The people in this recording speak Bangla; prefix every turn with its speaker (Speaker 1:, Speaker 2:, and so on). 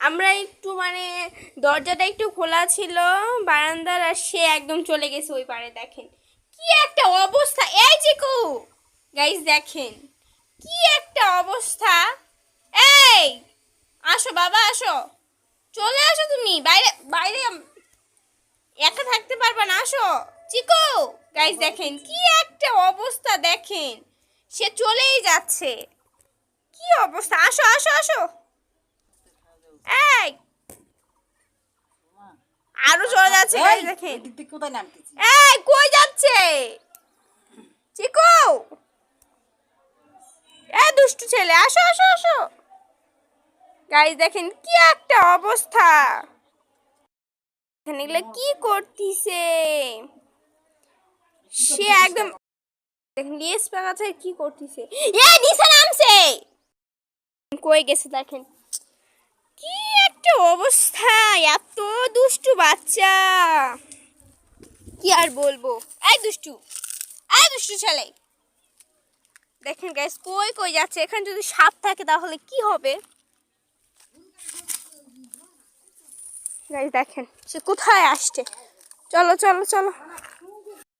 Speaker 1: আমরা একটু মানে দরজাটা একটু খোলা ছিল বারান্দার, আর সে একদম চলে গেছে ওই পারে। দেখেন কি একটা অবস্থা। এই চিকু, গাইস দেখেন কি একটা অবস্থা। এই আসো বাবা, আসো, চলে আসো, তুমি বাইরে বাইরে একা থাকতে পারবে না, আসো চিকু। গাইস দেখেন কি একটা অবস্থা, দেখেন সে চলেই যাচ্ছে। কি অবস্থা, আসো আসো আসো। এই আরো চলে যাচ্ছে, গাইস দেখেন। এই কই যাচ্ছে চিকু? এই দুষ্টু ছেলে, আসো আসো আসো। গাইস দেখেন কি একটা অবস্থা। এখানে এগুলো কি করতিছে সে একদম। দেখেন লেস পাকাচ্ছে কি করতিছে। এই নিচে নামছে, কই গেছে দেখেন। কি একটা অবস্থা, এত দুষ্টু বাচ্চা, কি আর বলবো। এই দুষ্টু, এই দুষ্টু ছেলে, দেখেন গাইস কই কই যাচ্ছে। এখানে যদি সাপ থাকে তাহলে কি হবে। গাইস দেখেন সে কোথায় আসছে। চলো চলো চলো।